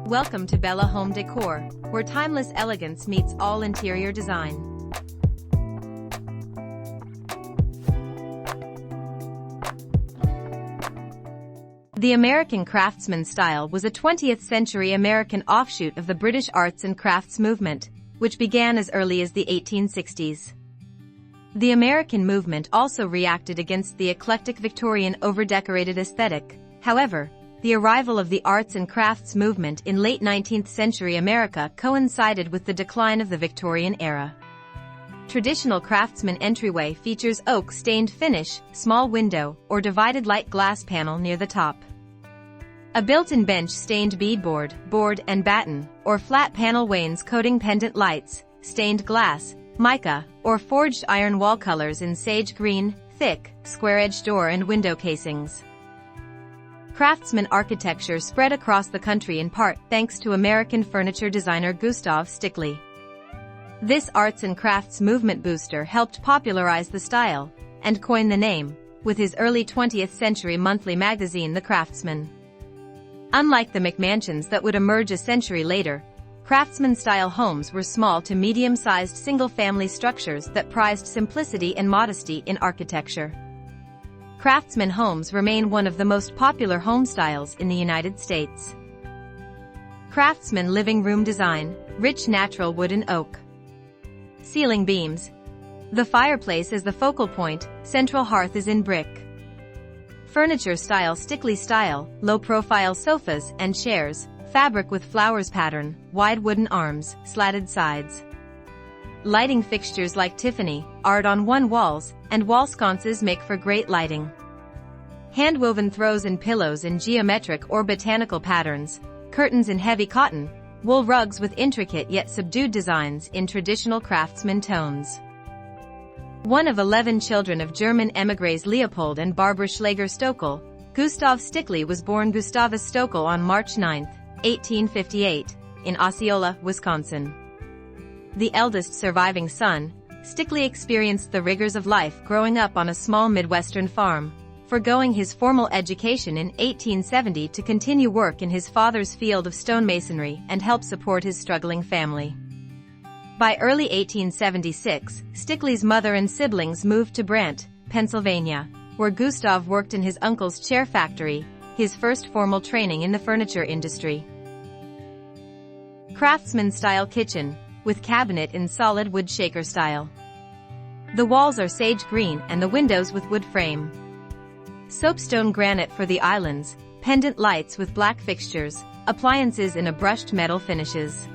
Welcome to Bella Home Decor, where timeless elegance meets all interior design. The American Craftsman style was a 20th-century American offshoot of the British arts and crafts movement, which began as early as the 1860s. The American movement also reacted against the eclectic Victorian over-decorated aesthetic. However, the arrival of the arts and crafts movement in late 19th century America coincided with the decline of the Victorian era. Traditional craftsman entryway features oak-stained finish, small window, or divided light glass panel near the top. A built-in bench-stained beadboard, board and batten, or flat panel wainscoting pendant lights, stained glass, mica, or forged iron wall colors in sage green, thick, square-edged door and window casings. Craftsman architecture spread across the country in part thanks to American furniture designer Gustav Stickley. This arts and crafts movement booster helped popularize the style, and coin the name, with his early 20th century monthly magazine The Craftsman. Unlike the McMansions that would emerge a century later, Craftsman-style homes were small to medium-sized single-family structures that prized simplicity and modesty in architecture. Craftsman homes remain one of the most popular home styles in the United States. Craftsman living room design, rich natural wood and oak. Ceiling beams. The fireplace is the focal point, central hearth is in brick. Furniture style Stickley style, low-profile sofas and chairs, fabric with flowers pattern, wide wooden arms, slatted sides. Lighting fixtures like Tiffany, art on one walls, and wall sconces make for great lighting. Hand-woven throws and pillows in geometric or botanical patterns, curtains in heavy cotton, wool rugs with intricate yet subdued designs in traditional craftsman tones. One of 11 children of German émigrés Leopold and Barbara Schleger-Stockel, Gustav Stickley was born Gustavus Stockel on March 9, 1858, in Osceola, Wisconsin. The eldest surviving son, Stickley experienced the rigors of life growing up on a small Midwestern farm, forgoing his formal education in 1870 to continue work in his father's field of stonemasonry and help support his struggling family. By early 1876, Stickley's mother and siblings moved to Brant, Pennsylvania, where Gustav worked in his uncle's chair factory, his first formal training in the furniture industry. Craftsman-style kitchen, with cabinet in solid wood shaker style. The walls are sage green and the windows with wood frame. Soapstone granite for the islands, pendant lights with black fixtures, appliances in a brushed metal finishes.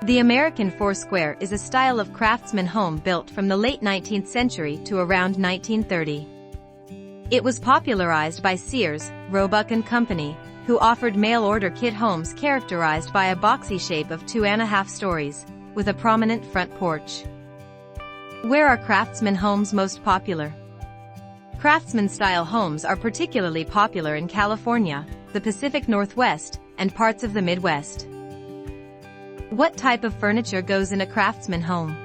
The American Four-Square is a style of craftsman home built from the late 19th century to around 1930. It was popularized by Sears, Roebuck and Company, who offered mail-order kit homes characterized by a boxy shape of 2.5 stories, with a prominent front porch. Where are craftsman homes most popular? Craftsman-style homes are particularly popular in California, the Pacific Northwest, and parts of the Midwest. What type of furniture goes in a craftsman home?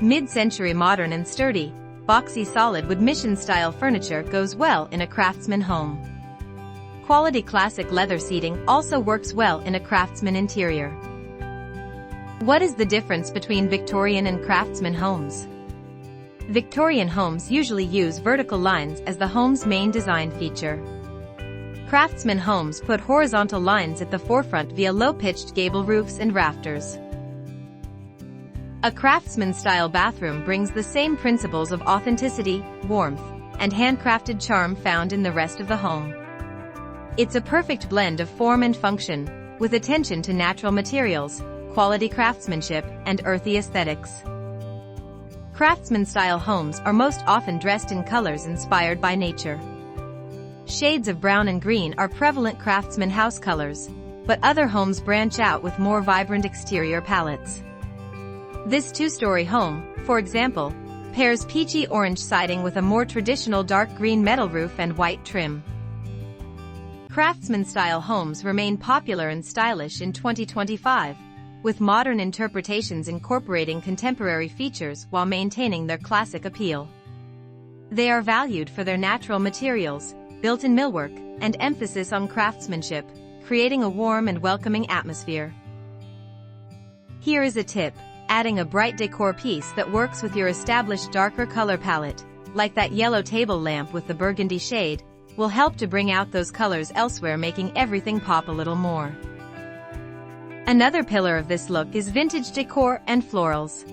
Mid-century modern and sturdy, boxy solid wood mission-style furniture goes well in a craftsman home. Quality classic leather seating also works well in a craftsman interior. What is the difference between Victorian and craftsman homes? Victorian homes usually use vertical lines as the home's main design feature. Craftsman homes put horizontal lines at the forefront via low-pitched gable roofs and rafters. A craftsman-style bathroom brings the same principles of authenticity, warmth, and handcrafted charm found in the rest of the home. It's a perfect blend of form and function, with attention to natural materials, quality craftsmanship, and earthy aesthetics. Craftsman-style homes are most often dressed in colors inspired by nature. Shades of brown and green are prevalent craftsman house colors, but other homes branch out with more vibrant exterior palettes. This two-story home, for example, pairs peachy orange siding with a more traditional dark green metal roof and white trim. Craftsman-style homes remain popular and stylish in 2025, with modern interpretations incorporating contemporary features while maintaining their classic appeal. They are valued for their natural materials, built-in millwork, and emphasis on craftsmanship, creating a warm and welcoming atmosphere. Here is a tip: adding a bright decor piece that works with your established darker color palette, like that yellow table lamp with the burgundy shade, will help to bring out those colors elsewhere, making everything pop a little more. Another pillar of this look is vintage decor and florals.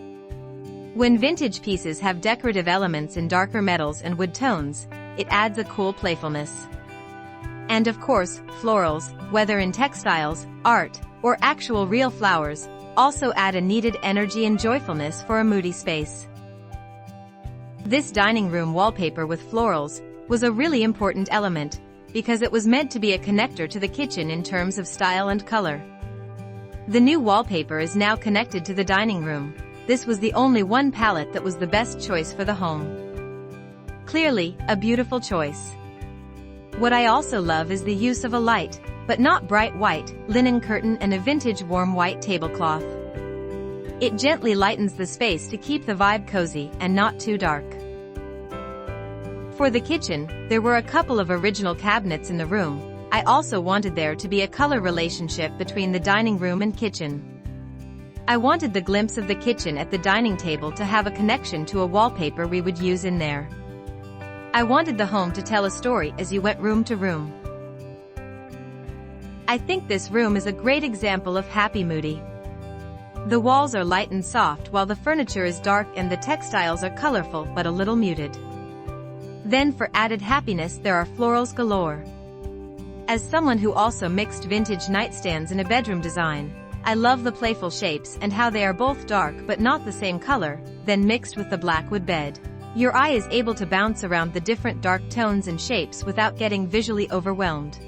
When vintage pieces have decorative elements in darker metals and wood tones, it adds a cool playfulness. And of course, florals, whether in textiles, art, or actual real flowers, also add a needed energy and joyfulness for a moody space. This dining room wallpaper with florals was a really important element, because it was meant to be a connector to the kitchen in terms of style and color. The new wallpaper is now connected to the dining room. This was the only one palette that was the best choice for the home. Clearly, a beautiful choice. What I also love is the use of a light, but not bright white, linen curtain and a vintage warm white tablecloth. It gently lightens the space to keep the vibe cozy and not too dark. For the kitchen, there were a couple of original cabinets in the room. I also wanted there to be a color relationship between the dining room and kitchen. I wanted the glimpse of the kitchen at the dining table to have a connection to a wallpaper we would use in there. I wanted the home to tell a story as you went room to room. I think this room is a great example of happy moody. The walls are light and soft while the furniture is dark and the textiles are colorful but a little muted. Then for added happiness there are florals galore. As someone who also mixed vintage nightstands in a bedroom design, I love the playful shapes and how they are both dark but not the same color, then mixed with the black wood bed. Your eye is able to bounce around the different dark tones and shapes without getting visually overwhelmed.